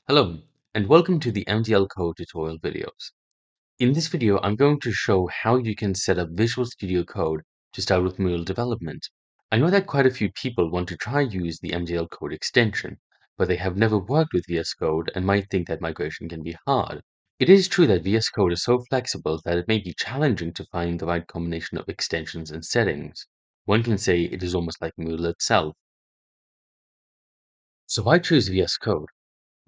Hello, and welcome to the MDL Code tutorial videos. In this video, I'm going to show how you can set up Visual Studio Code to start with Moodle development. I know that quite a few people want to try use the MDL Code extension, but they have never worked with VS Code and might think that migration can be hard. It is true that VS Code is so flexible that it may be challenging to find the right combination of extensions and settings. One can say it is almost like Moodle itself. So why choose VS Code?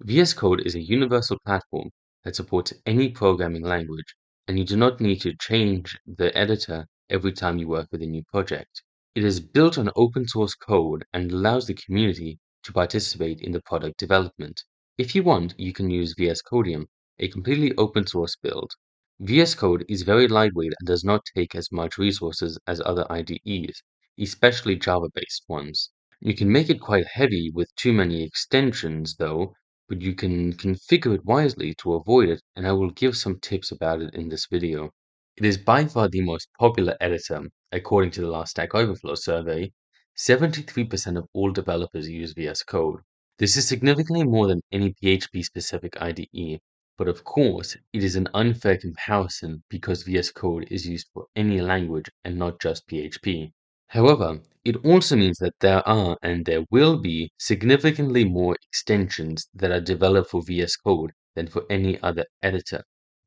VS Code is a universal platform that supports any programming language, and you do not need to change the editor every time you work with a new project. It is built on open source code and allows the community to participate in the product development. If you want, you can use VS Codium, a completely open source build. VS Code is very lightweight and does not take as much resources as other IDEs, especially Java-based ones. You can make it quite heavy with too many extensions, though, but you can configure it wisely to avoid it, and I will give some tips about it in this video. It is by far the most popular editor. According to the last Stack Overflow survey, 73% of all developers use VS Code. This is significantly more than any PHP-specific IDE, but of course, it is an unfair comparison because VS Code is used for any language and not just PHP. However, it also means that there are and there will be significantly more extensions that are developed for VS Code than for any other editor.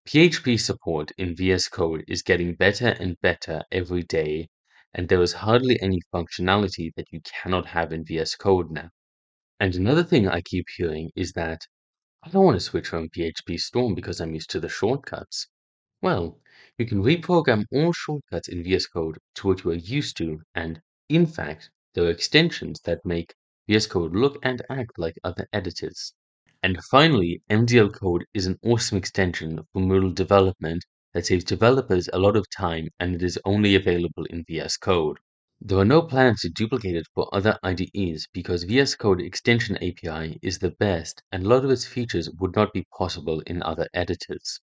PHP support in VS Code is getting better and better every day, and there is hardly any functionality that you cannot have in VS Code now. And another thing I keep hearing is that I don't want to switch from PHP Storm because I'm used to the shortcuts. Well, you can reprogram all shortcuts in VS Code to what you are used to, and in fact, there are extensions that make VS Code look and act like other editors. And finally, MDL Code is an awesome extension for Moodle development that saves developers a lot of time, and it is only available in VS Code. There are no plans to duplicate it for other IDEs because VS Code Extension API is the best, and a lot of its features would not be possible in other editors.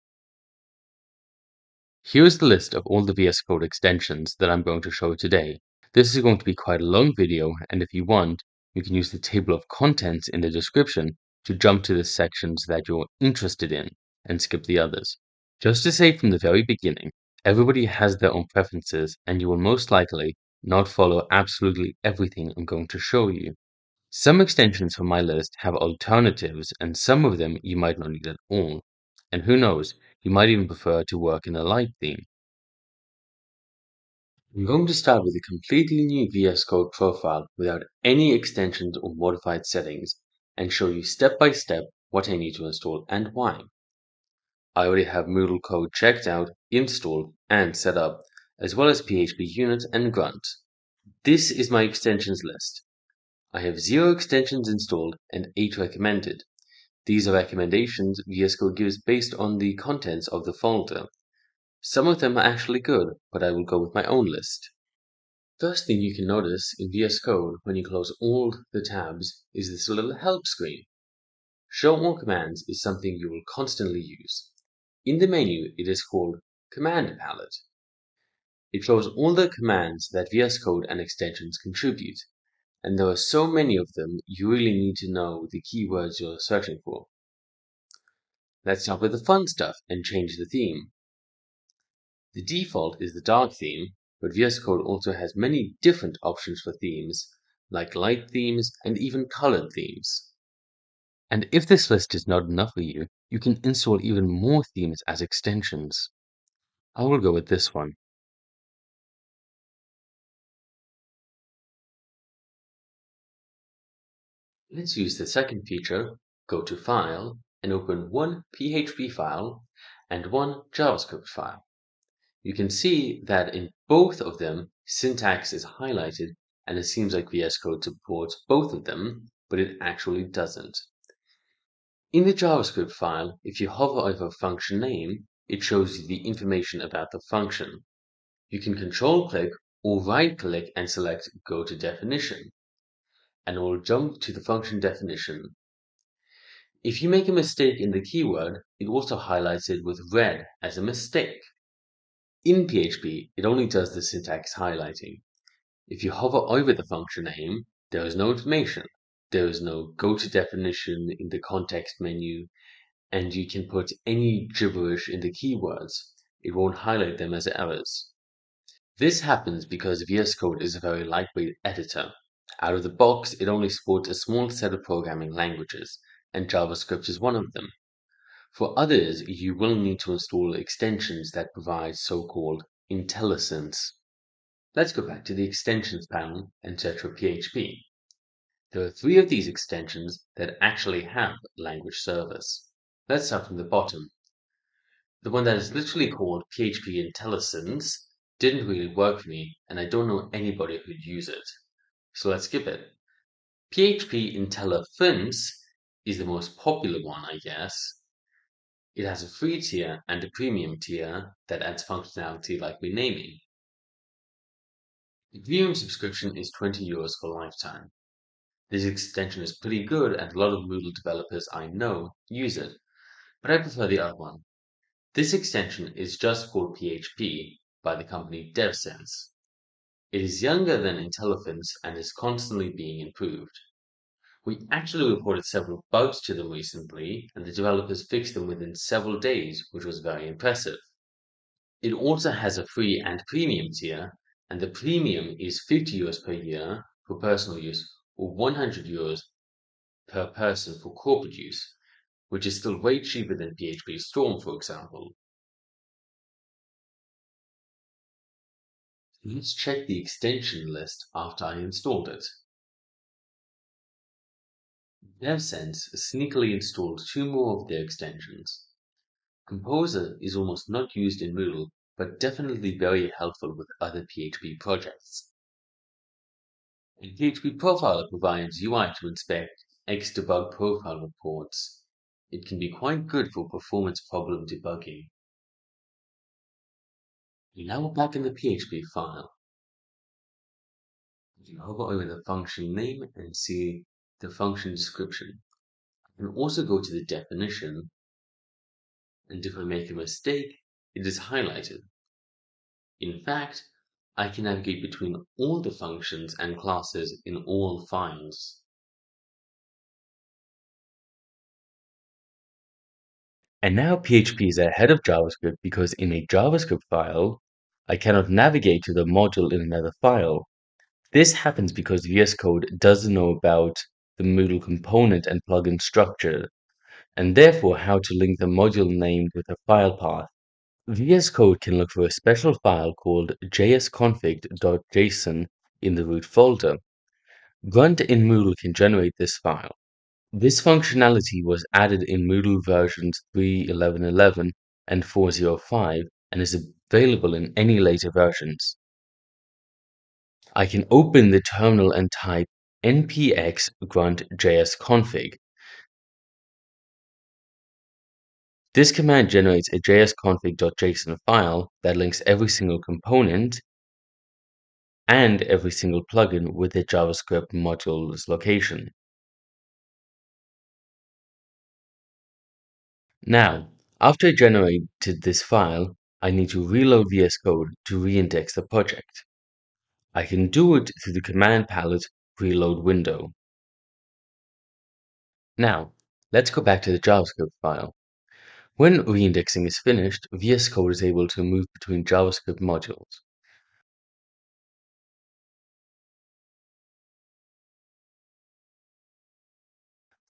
Here's the list of all the VS Code extensions that I'm going to show today. This is going to be quite a long video, and if you want, you can use the table of contents in the description to jump to the sections that you're interested in and skip the others. Just to say from the very beginning, everybody has their own preferences, and you will most likely not follow absolutely everything I'm going to show you. Some extensions from my list have alternatives, and some of them you might not need at all. And who knows, you might even prefer to work in a light theme. I'm going to start with a completely new VS Code profile without any extensions or modified settings and show you step by step what I need to install and why. I already have Moodle code checked out, installed, and set up, as well as PHP Unit and Grunt. This is my extensions list. I have 0 extensions installed and 8 recommended. These are recommendations VS Code gives based on the contents of the folder. Some of them are actually good, but I will go with my own list. First thing you can notice in VS Code when you close all the tabs is this little help screen. Show all commands is something you will constantly use. In the menu, it is called Command Palette. It shows all the commands that VS Code and extensions contribute, and there are so many of them you really need to know the keywords you're searching for. Let's start with the fun stuff and change the theme. The default is the dark theme, but VS Code also has many different options for themes, like light themes and even colored themes. And if this list is not enough for you, you can install even more themes as extensions. I will go with this one. Let's use the second feature, go to File, and open one PHP file and one JavaScript file. You can see that in both of them, syntax is highlighted, and it seems like VS Code supports both of them, but it actually doesn't. In the JavaScript file, if you hover over a function name, it shows you the information about the function. You can control-click or right-click and select Go to Definition, and it will jump to the function definition. If you make a mistake in the keyword, it also highlights it with red as a mistake. In PHP, it only does the syntax highlighting. If you hover over the function name, there is no information, There is no go to definition in the context menu, and you can put any gibberish in the keywords. It won't highlight them as errors. This happens because VS Code is a very lightweight editor. Out of the box, it only supports a small set of programming languages, and JavaScript is one of them. For others, you will need to install extensions that provide so-called IntelliSense. Let's go back to the extensions panel and search for PHP. There are three of these extensions that actually have language service. Let's start from the bottom. The one that is literally called PHP IntelliSense didn't really work for me, and I don't know anybody who'd use it. So let's skip it. PHP IntelliFence is the most popular one, I guess. It has a free tier and a premium tier that adds functionality like renaming. The premium subscription is €20 for lifetime. This extension is pretty good and a lot of Moodle developers I know use it, but I prefer the other one. This extension is just called PHP by the company DevSense. It is younger than IntelliFence and is constantly being improved. We actually reported several bugs to them recently, and the developers fixed them within several days, which was very impressive. It also has a free and premium tier, and the premium is €50 per year for personal use or €100 per person for corporate use, which is still way cheaper than PHP Storm, for example. Let's check the extension list after I installed it. DevSense sneakily installed two more of their extensions. Composer is almost not used in Moodle, but definitely very helpful with other PHP projects. And PHP Profiler provides UI to inspect Xdebug profile reports. It can be quite good for performance problem debugging. Now we're back in the PHP file. You can hover over the function name and see the function description. You can also go to the definition, and if I make a mistake, it is highlighted. In fact, I can navigate between all the functions and classes in all files. And now PHP is ahead of JavaScript because in a JavaScript file, I cannot navigate to the module in another file. This happens because VS Code doesn't know about the Moodle component and plugin structure, and therefore how to link the module name with a file path. VS Code can look for a special file called jsconfig.json in the root folder. Grunt in Moodle can generate this file. This functionality was added in Moodle versions 3.11.11 and 4.05 and is available in any later versions. I can open the terminal and type npx grunt jsconfig. This command generates a jsconfig.json file that links every single component and every single plugin with the JavaScript module's location. Now, after I generated this file, I need to reload VS Code to reindex the project. I can do it through the command palette reload window. Now, let's go back to the JavaScript file. When reindexing is finished, VS Code is able to move between JavaScript modules.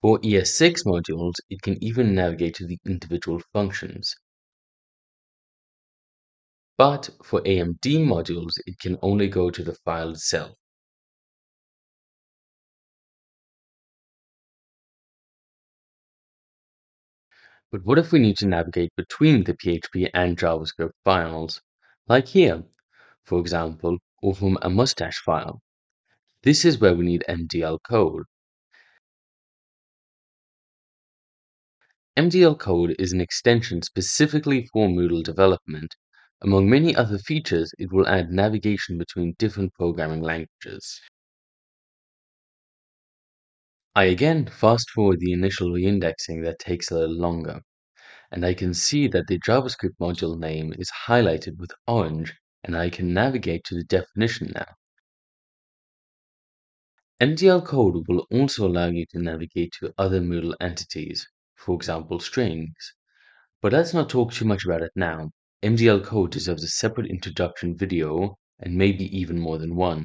For ES6 modules, it can even navigate to the individual functions. But for AMD modules, it can only go to the file itself. But what if we need to navigate between the PHP and JavaScript files, like here, for example, or from a mustache file? This is where we need MDL code. MDL code is an extension specifically for Moodle development. Among many other features, it will add navigation between different programming languages. I again fast forward the initial reindexing that takes a little longer, and I can see that the JavaScript module name is highlighted with orange, and I can navigate to the definition now. MDL code will also allow you to navigate to other Moodle entities, for example, strings. But let's not talk too much about it now. MDL code deserves a separate introduction video, and maybe even more than one.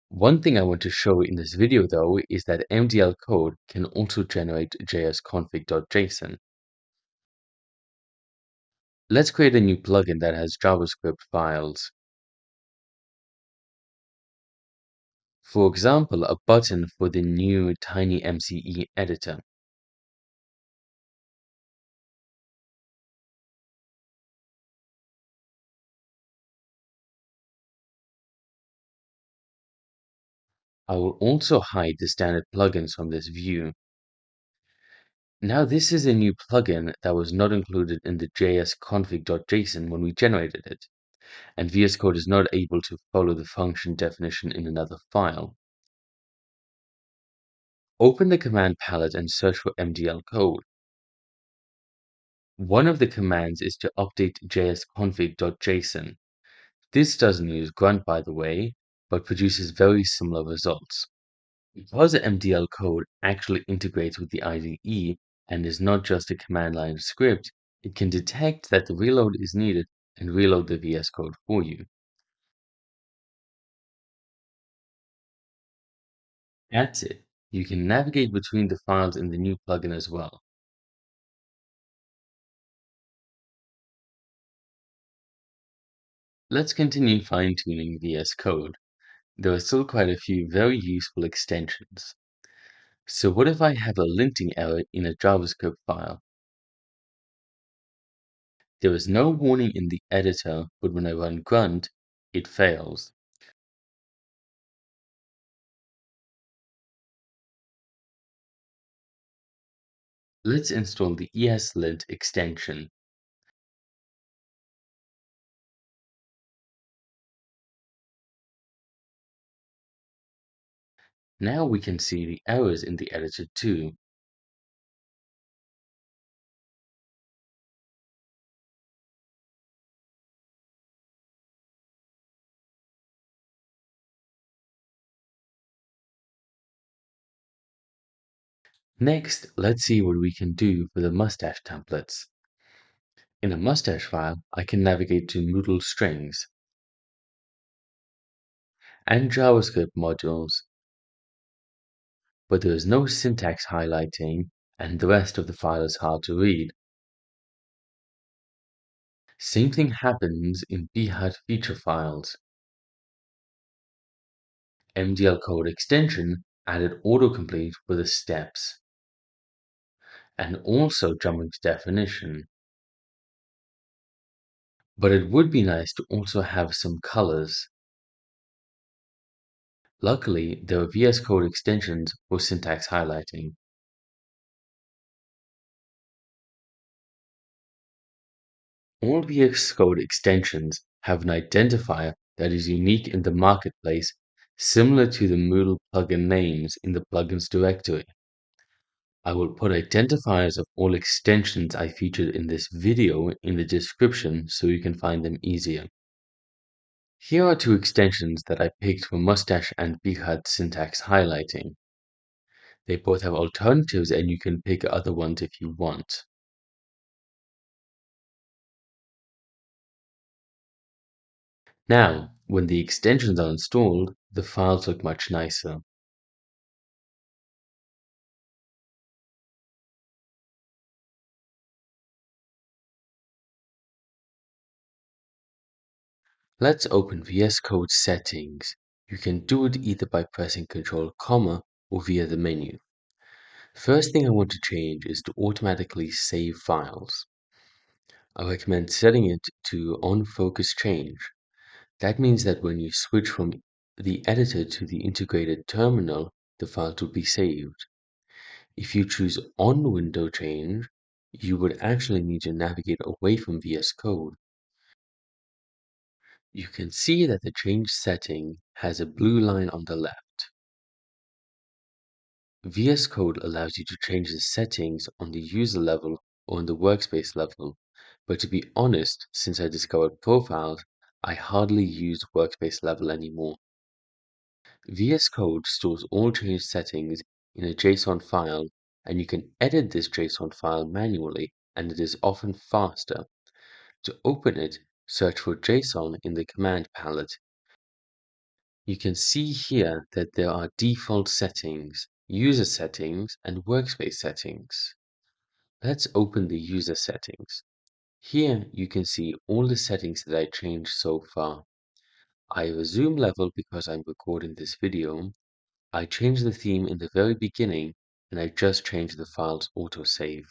One thing I want to show in this video though is that MDL code can also generate jsconfig.json. Let's create a new plugin that has JavaScript files. For example, a button for the new TinyMCE editor. I will also hide the standard plugins from this view. Now this is a new plugin that was not included in the jsconfig.json when we generated it, and VS Code is not able to follow the function definition in another file. Open the command palette and search for MDL code. One of the commands is to update jsconfig.json. This doesn't use grunt, by the way, but produces very similar results. Because MDL code actually integrates with the IDE and is not just a command line script, it can detect that the reload is needed and reload the VS Code for you. That's it. You can navigate between the files in the new plugin as well. Let's continue fine-tuning VS Code. There are still quite a few very useful extensions. So what if I have a linting error in a JavaScript file? There is no warning in the editor, but when I run grunt, it fails. Let's install the ESLint extension. Now we can see the errors in the editor too. Next, let's see what we can do for the mustache templates. In a mustache file, I can navigate to Moodle strings and JavaScript modules, but there is no syntax highlighting and the rest of the file is hard to read. Same thing happens in Behat feature files. MDL code extension added autocomplete for the steps and also jumping to definition. But it would be nice to also have some colors. Luckily, there are VS Code extensions for syntax highlighting. All VS Code extensions have an identifier that is unique in the marketplace, similar to the Moodle plugin names in the plugins directory. I will put identifiers of all extensions I featured in this video in the description so you can find them easier. Here are two extensions that I picked for Mustache and Behat syntax highlighting. They both have alternatives and you can pick other ones if you want. Now, when the extensions are installed, the files look much nicer. Let's open VS Code settings. You can do it either by pressing Ctrl, comma, or via the menu. First thing I want to change is to automatically save files. I recommend setting it to on focus change. That means that when you switch from the editor to the integrated terminal, the files will be saved. If you choose on window change, you would actually need to navigate away from VS Code. You can see that the change setting has a blue line on the left. VS Code allows you to change the settings on the user level or on the workspace level, but to be honest, since I discovered profiles, I hardly use workspace level anymore. VS Code stores all changed settings in a JSON file, and you can edit this JSON file manually, and it is often faster. To open it, search for JSON in the command palette. You can see here that there are default settings, user settings, and workspace settings. Let's open the user settings. Here you can see all the settings that I changed so far. I have a zoom level because I'm recording this video. I changed the theme in the very beginning, and I just changed the file's autosave.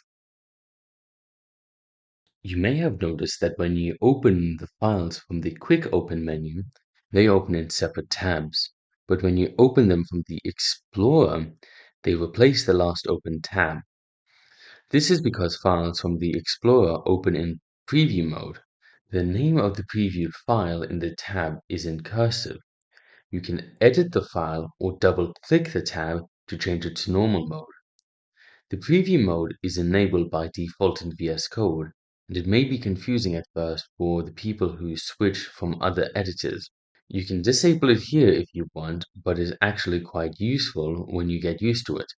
You may have noticed that when you open the files from the Quick Open menu, they open in separate tabs. But when you open them from the Explorer, they replace the last open tab. This is because files from the Explorer open in preview mode. The name of the previewed file in the tab is in cursive. You can edit the file or double-click the tab to change it to normal mode. The preview mode is enabled by default in VS Code, and it may be confusing at first for the people who switch from other editors. You can disable it here if you want, but it's actually quite useful when you get used to it,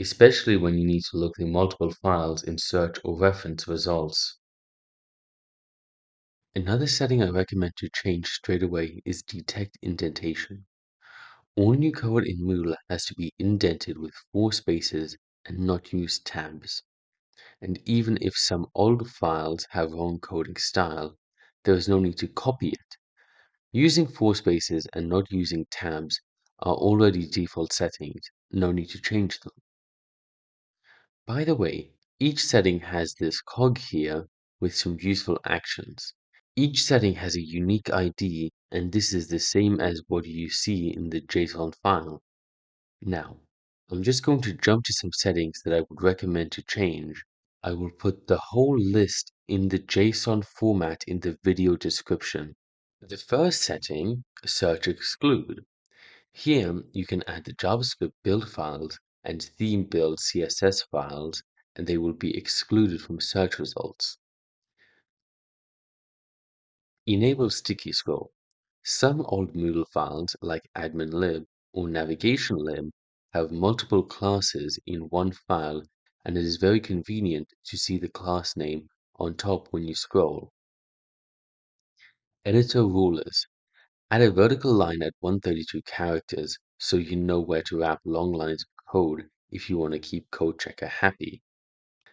especially when you need to look through multiple files in search or reference results. Another setting I recommend to change straight away is detect indentation. All new code in Moodle has to be indented with 4 spaces and not use tabs. And even if some old files have wrong coding style, there is no need to copy it. Using 4 spaces and not using tabs are already default settings, no need to change them. By the way, each setting has this cog here with some useful actions. Each setting has a unique ID, and this is the same as what you see in the JSON file. Now, I'm just going to jump to some settings that I would recommend to change. I will put the whole list in the JSON format in the video description. The first setting, Search Exclude. Here you can add the JavaScript build files and theme build CSS files, and they will be excluded from search results. Enable sticky scroll. Some old Moodle files like admin.lib or navigation.lib have multiple classes in one file, and it is very convenient to see the class name on top when you scroll. Editor rulers. Add a vertical line at 132 characters so you know where to wrap long lines of code if you want to keep CodeChecker happy.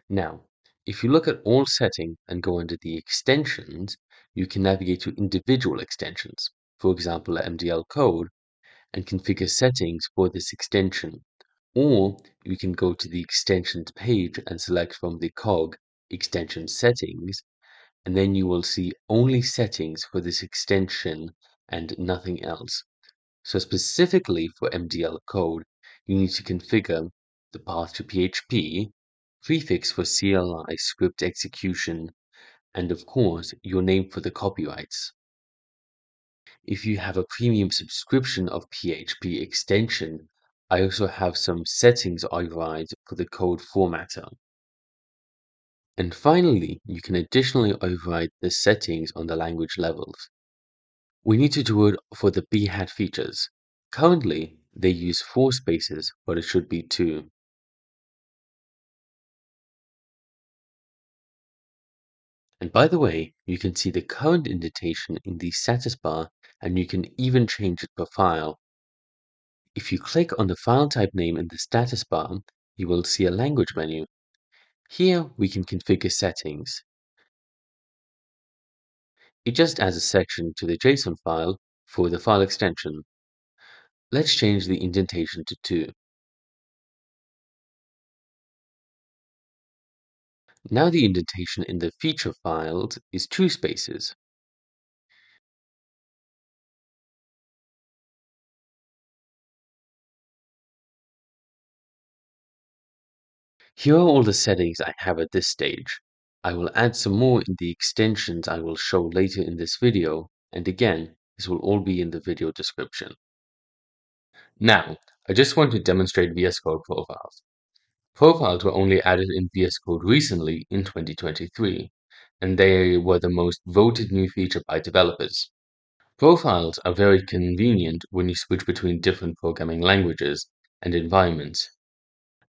Now, if you look at all settings and go under the extensions, you can navigate to individual extensions, for example MDL code, and configure settings for this extension. Or you can go to the extensions page and select from the cog extension settings, and then you will see only settings for this extension and nothing else. So specifically for MDL code, you need to configure the path to PHP, prefix for CLI script execution, and of course, your name for the copyrights. If you have a premium subscription of PHP extension, I also have some settings overrides for the code formatter. And finally, you can additionally override the settings on the language levels. We need to do it for the Behat features. Currently, they use 4 spaces, but it should be 2. And by the way, you can see the current indentation in the status bar, and you can even change it per file. If you click on the file type name in the status bar, you will see a language menu. Here we can configure settings. It just adds a section to the JSON file for the file extension. Let's change the indentation to 2. Now the indentation in the feature files is 2 spaces. Here are all the settings I have at this stage. I will add some more in the extensions I will show later in this video, and again, this will all be in the video description. Now, I just want to demonstrate VS Code profiles. Profiles were only added in VS Code recently in 2023, and they were the most voted new feature by developers. Profiles are very convenient when you switch between different programming languages and environments.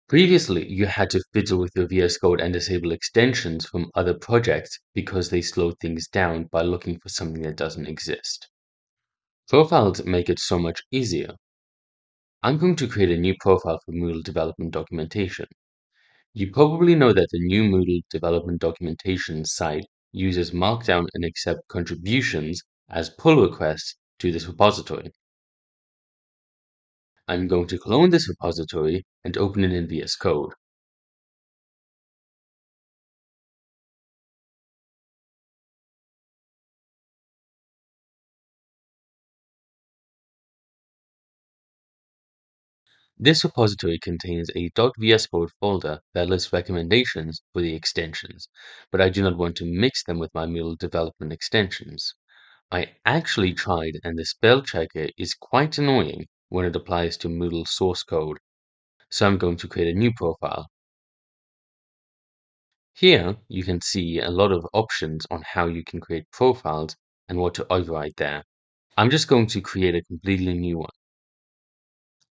Previously, you had to fiddle with your VS Code and disable extensions from other projects because they slow things down by looking for something that doesn't exist. Profiles make it so much easier. I'm going to create a new profile for Moodle development documentation. You probably know that the new Moodle development documentation site uses Markdown and accepts contributions as pull requests to this repository. I'm going to clone this repository and open it in VS Code. This repository contains a .vs Code folder that lists recommendations for the extensions, but I do not want to mix them with my Moodle development extensions. I actually tried, and the spell checker is quite annoying when it applies to Moodle source code, so I'm going to create a new profile. Here, you can see a lot of options on how you can create profiles and what to override there. I'm just going to create a completely new one.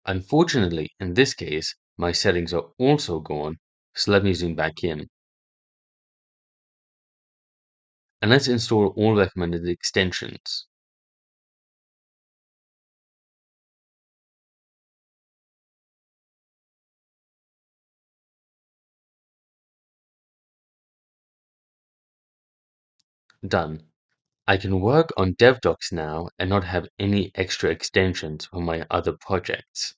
Unfortunately, in this case, my settings are also gone, so let me zoom back in. And let's install all recommended extensions. Done. I can work on DevDocs now and not have any extra extensions for my other projects.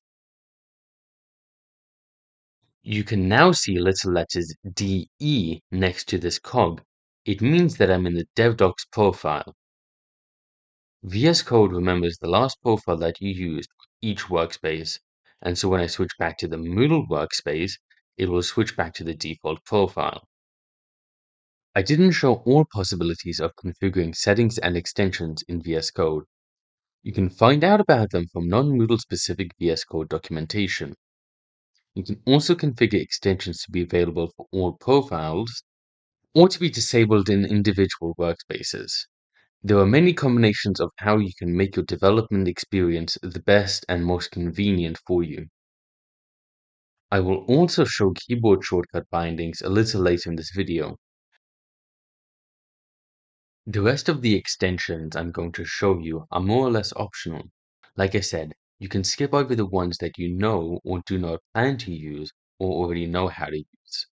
You can now see little letters DE next to this cog. It means that I'm in the DevDocs profile. VS Code remembers the last profile that you used for each workspace, and so when I switch back to the Moodle workspace, it will switch back to the default profile. I didn't show all possibilities of configuring settings and extensions in VS Code. You can find out about them from non-Moodle specific VS Code documentation. You can also configure extensions to be available for all profiles or to be disabled in individual workspaces. There are many combinations of how you can make your development experience the best and most convenient for you. I will also show keyboard shortcut bindings a little later in this video. The rest of the extensions I'm going to show you are more or less optional. Like I said, you can skip over the ones that you know or do not plan to use or already know how to use.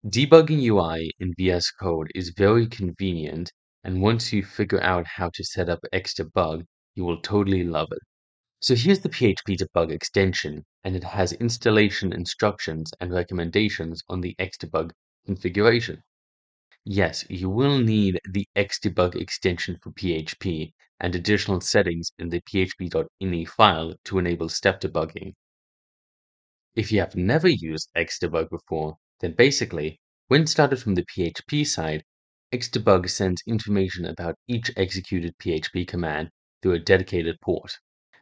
Debugging UI in VS Code is very convenient, and once you figure out how to set up Xdebug, you will totally love it. So here's the PHP debug extension, and it has installation instructions and recommendations on the Xdebug configuration. Yes, you will need the Xdebug extension for PHP and additional settings in the php.ini file to enable step debugging. If you have never used Xdebug before, then basically, when started from the PHP side, Xdebug sends information about each executed PHP command through a dedicated port.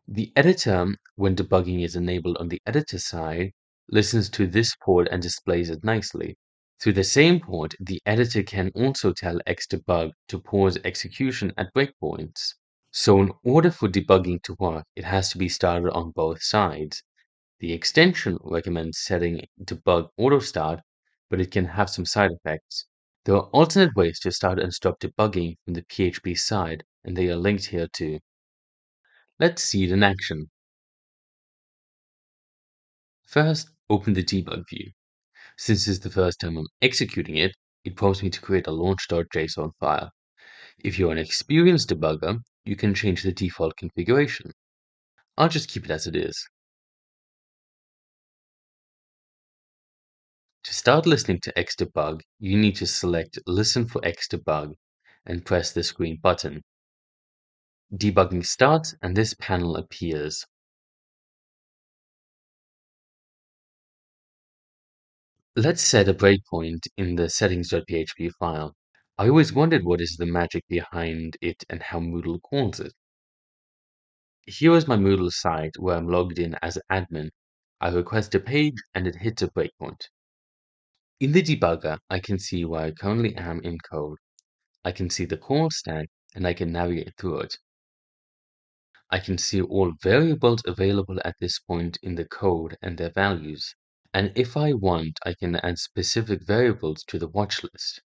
The editor, when debugging is enabled on the editor side, listens to this port and displays it nicely. Through the same port, the editor can also tell Xdebug to pause execution at breakpoints. So in order for debugging to work, it has to be started on both sides. The extension recommends setting debug auto start, but it can have some side effects. There are alternate ways to start and stop debugging from the PHP side, and they are linked here too. Let's see it in action. First, open the debug view. Since this is the first time I'm executing it, it prompts me to create a launch.json file. If you're an experienced debugger, you can change the default configuration. I'll just keep it as it is. To start listening to Xdebug, you need to select Listen for Xdebug and press this green button. Debugging starts and this panel appears. Let's set a breakpoint in the settings.php file. I always wondered what is the magic behind it and how Moodle calls it. Here is my Moodle site where I'm logged in as admin. I request a page and it hits a breakpoint. In the debugger, I can see where I currently am in code. I can see the call stack and I can navigate through it. I can see all variables available at this point in the code and their values. And if I want, I can add specific variables to the watch list.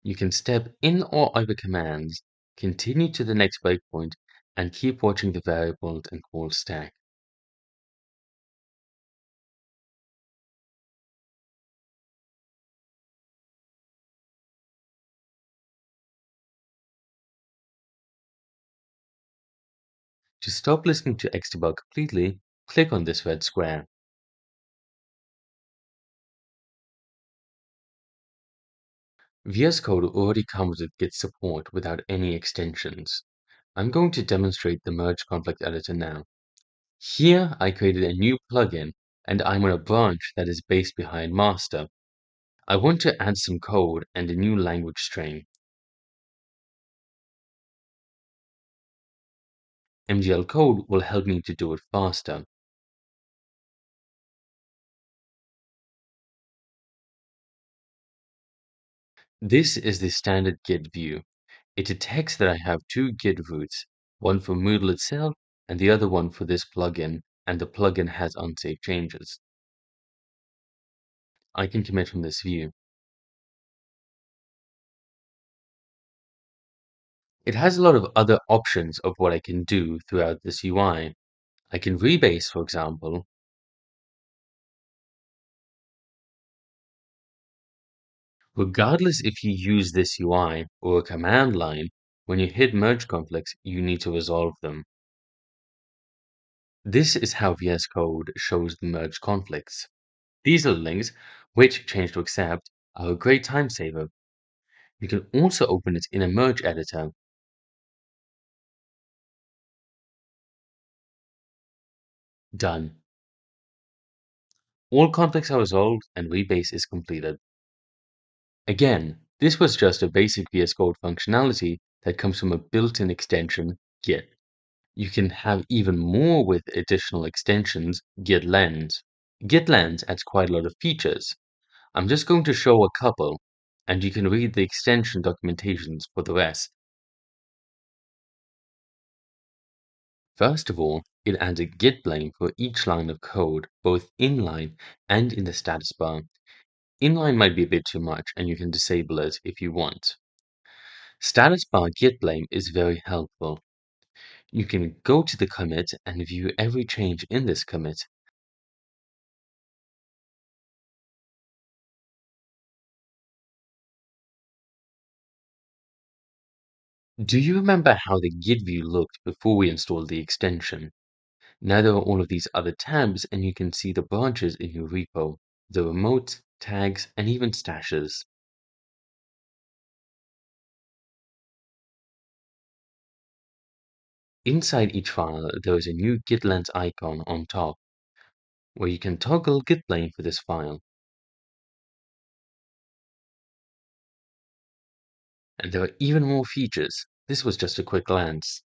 You can step in or over commands, continue to the next breakpoint, and keep watching the variables and call stack. To stop listening to Xdebug completely, click on this red square. VS Code already comes with Git support without any extensions. I'm going to demonstrate the Merge Conflict Editor now. Here, I created a new plugin, and I'm on a branch that is based behind master. I want to add some code and a new language string. MGL code will help me to do it faster. This is the standard Git view. It detects that I have two Git roots, one for Moodle itself and the other one for this plugin, and the plugin has unsaved changes. I can commit from this view. It has a lot of other options of what I can do throughout this UI. I can rebase, for example. Regardless if you use this UI or a command line, when you hit merge conflicts, you need to resolve them. This is how VS Code shows the merge conflicts. These little links, which change to accept, are a great time saver. You can also open it in a merge editor. Done. All conflicts are resolved and rebase is completed. Again, this was just a basic VS Code functionality that comes from a built-in extension, Git. You can have even more with additional extensions, Git Lens. Git Lens adds quite a lot of features. I'm just going to show a couple, and you can read the extension documentations for the rest. First of all, it adds a git blame for each line of code, both inline and in the status bar. Inline might be a bit too much, and you can disable it if you want. Status bar git blame is very helpful. You can go to the commit and view every change in this commit. Do you remember how the git view looked before we installed the extension? Now there are all of these other tabs, and you can see the branches in your repo, the remote, tags, and even stashes. Inside each file, there is a new git lens icon on top, where you can toggle git blame for this file. And there are even more features. This was just a quick glance.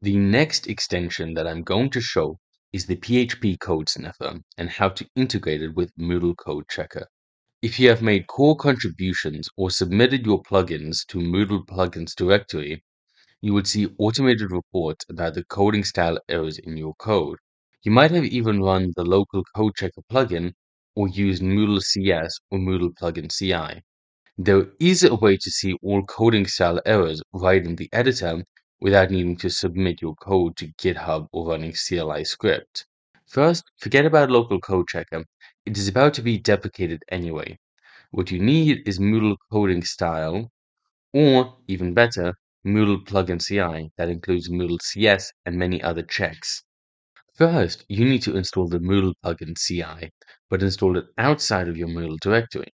The next extension that I'm going to show is the PHP Code Sniffer and how to integrate it with Moodle Code Checker. If you have made core contributions or submitted your plugins to Moodle Plugins directory, you would see automated reports about the coding style errors in your code. You might have even run the local code checker plugin or used Moodle CS or Moodle Plugin CI. There is a way to see all coding style errors right in the editor without needing to submit your code to GitHub or running CLI script. First, forget about local code checker. It is about to be deprecated anyway. What you need is Moodle coding style, or even better, Moodle plugin CI that includes Moodle CS and many other checks. First, you need to install the Moodle plugin CI, but install it outside of your Moodle directory.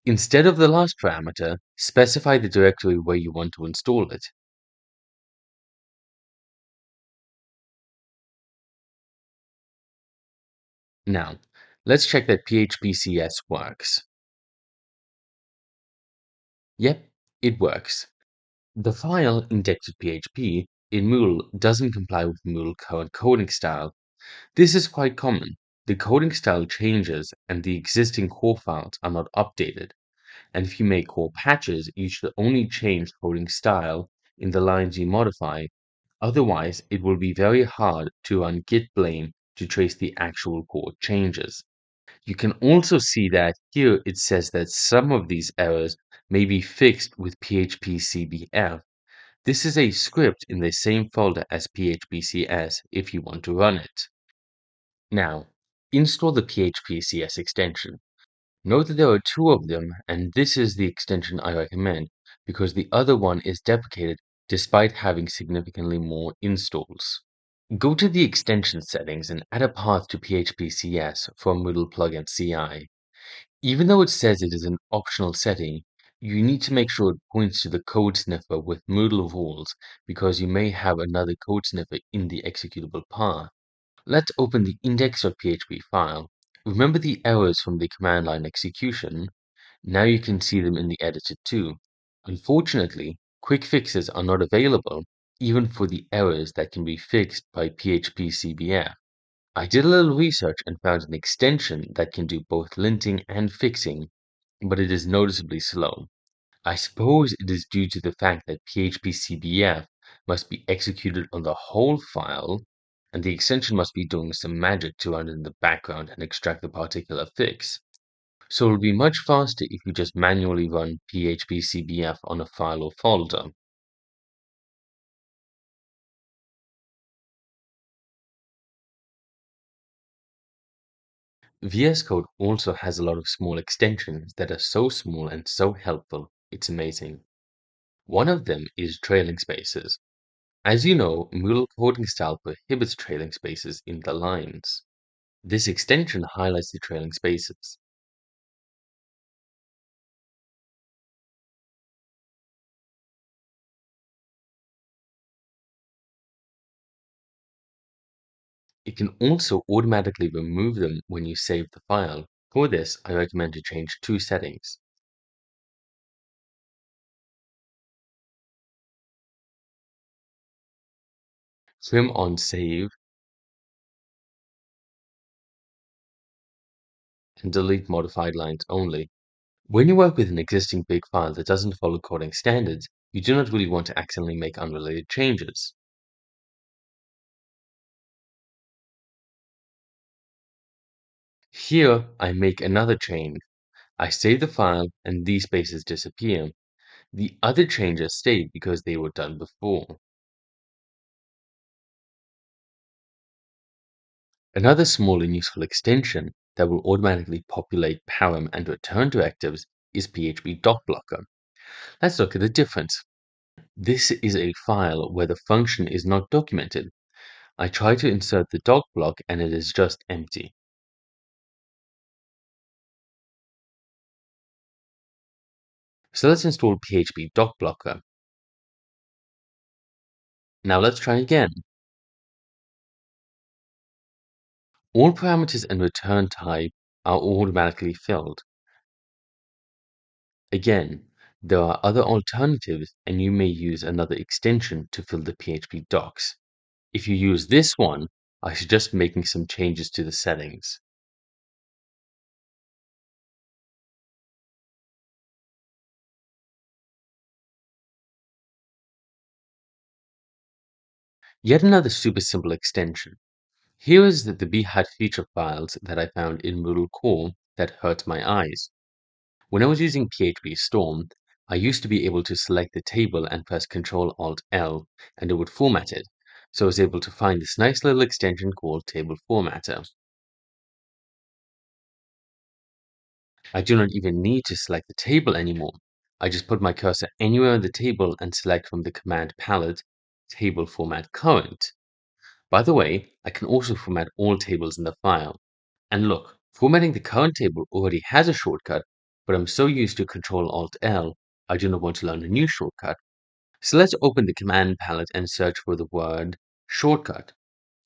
Instead of the last parameter, specify the directory where you want to install it. Now, let's check that PHPCS works. Yep, it works. The file index.php in Moodle doesn't comply with Moodle current coding style. This is quite common. The coding style changes and the existing core files are not updated. And if you make core patches, you should only change coding style in the lines you modify. Otherwise, it will be very hard to run git blame to trace the actual code changes. You can also see that here it says that some of these errors may be fixed with PHP-CBF. This is a script in the same folder as PHP-CS if you want to run it. Now, install the PHP-CS extension. Note that there are two of them, and this is the extension I recommend because the other one is deprecated despite having significantly more installs. Go to the extension settings and add a path to PHP-CS from Moodle Plugin CI. Even though it says it is an optional setting, you need to make sure it points to the code sniffer with Moodle rules because you may have another code sniffer in the executable path. Let's open the index.php file. Remember the errors from the command line execution? Now you can see them in the editor too. Unfortunately, quick fixes are not available even for the errors that can be fixed by PHP-CBF. I did a little research and found an extension that can do both linting and fixing, but it is noticeably slow. I suppose it is due to the fact that PHP-CBF must be executed on the whole file, and the extension must be doing some magic to run in the background and extract the particular fix. So it'll be much faster if you just manually run PHP-CBF on a file or folder. VS Code also has a lot of small extensions that are so small and so helpful, it's amazing. One of them is trailing spaces. As you know, Moodle coding style prohibits trailing spaces in the lines. This extension highlights the trailing spaces. It can also automatically remove them when you save the file. For this, I recommend to change two settings. Trim on save and delete modified lines only. When you work with an existing big file that doesn't follow coding standards, you do not really want to accidentally make unrelated changes. Here, I make another change. I save the file and these spaces disappear. The other changes stay because they were done before. Another small and useful extension that will automatically populate param and return directives is PHP doc blocker. Let's look at the difference. This is a file where the function is not documented. I try to insert the doc block and it is just empty. So let's install PHP doc blocker. Now let's try again. All parameters and return type are automatically filled. Again, there are other alternatives and you may use another extension to fill the PHP docs. If you use this one, I suggest making some changes to the settings. Yet another super simple extension. Here is the Behat feature files that I found in Moodle Core that hurt my eyes. When I was using PHP Storm, I used to be able to select the table and press Ctrl Alt L and it would format it. So I was able to find this nice little extension called Table Formatter. I do not even need to select the table anymore. I just put my cursor anywhere on the table and select from the command palette Table Format Current. By the way, I can also format all tables in the file. And look, formatting the current table already has a shortcut, but I'm so used to Ctrl Alt L, I do not want to learn a new shortcut. So let's open the command palette and search for the word shortcut.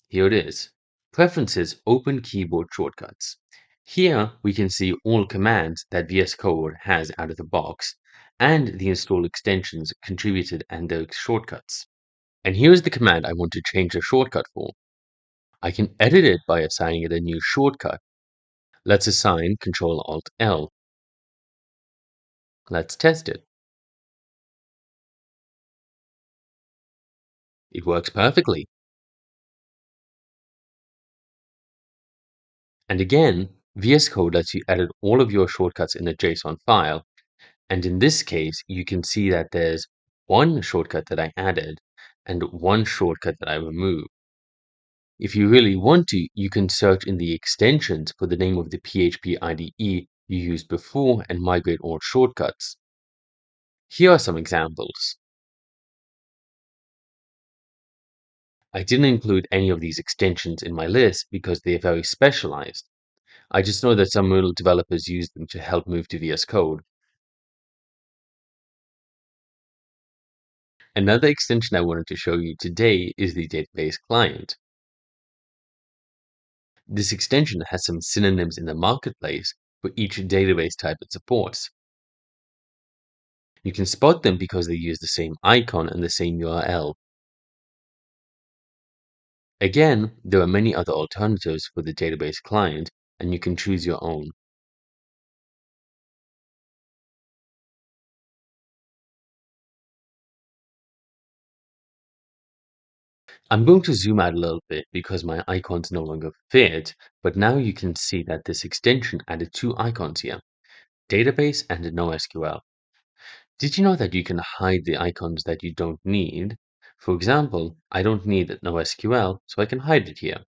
Here it is. Preferences Open Keyboard Shortcuts. Here we can see all commands that VS Code has out of the box and the installed extensions contributed and their shortcuts. And here is the command I want to change the shortcut for. I can edit it by assigning it a new shortcut. Let's assign Ctrl-Alt-L. Let's test it. It works perfectly. And again, VS Code lets you edit all of your shortcuts in a JSON file. And in this case, you can see that there's one shortcut that I added and one shortcut that I removed. If you really want to, you can search in the extensions for the name of the PHP IDE you used before and migrate all shortcuts. Here are some examples. I didn't include any of these extensions in my list because they are very specialized. I just know that some Moodle developers use them to help move to VS Code. Another extension I wanted to show you today is the database client. This extension has some synonyms in the marketplace for each database type it supports. You can spot them because they use the same icon and the same URL. Again, there are many other alternatives for the database client, and you can choose your own. I'm going to zoom out a little bit because my icons no longer fit, but now you can see that this extension added two icons here, database and NoSQL. Did you know that you can hide the icons that you don't need? For example, I don't need NoSQL, so I can hide it here.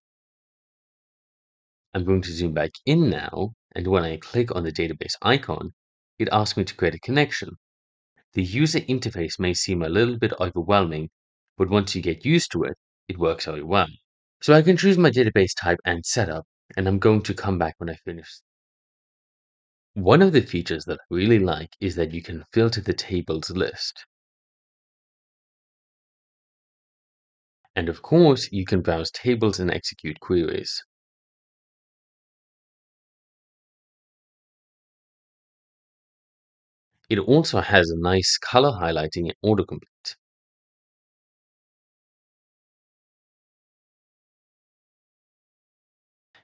I'm going to zoom back in now, and when I click on the database icon, it asks me to create a connection. The user interface may seem a little bit overwhelming, but once you get used to it, it works very well. So I can choose my database type and setup, and I'm going to come back when I finish. One of the features that I really like is that you can filter the tables list. And of course, you can browse tables and execute queries. It also has a nice color highlighting and autocomplete.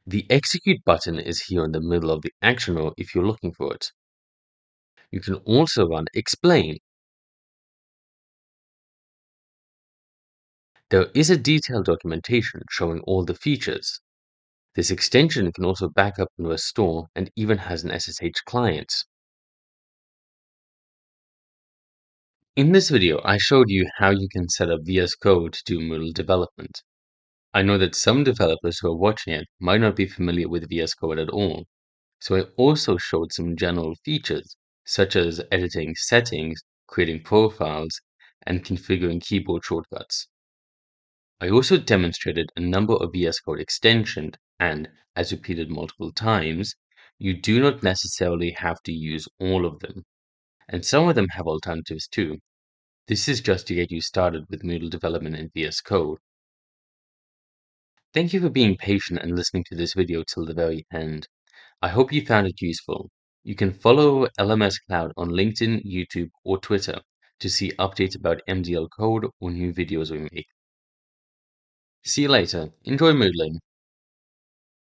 The execute button is here in the middle of the action row if you're looking for it. You can also run explain. There is a detailed documentation showing all the features. This extension can also back up and restore and even has an SSH client. In this video, I showed you how you can set up VS Code to do Moodle development. I know that some developers who are watching it might not be familiar with VS Code at all, so I also showed some general features, such as editing settings, creating profiles, and configuring keyboard shortcuts. I also demonstrated a number of VS Code extensions, and, as repeated multiple times, you do not necessarily have to use all of them, and some of them have alternatives too. This is just to get you started with Moodle development in VS Code. Thank you for being patient and listening to this video till the very end. I hope you found it useful. You can follow LMS Cloud on LinkedIn, YouTube, or Twitter to see updates about MDL code or new videos we make. See you later. Enjoy Moodling.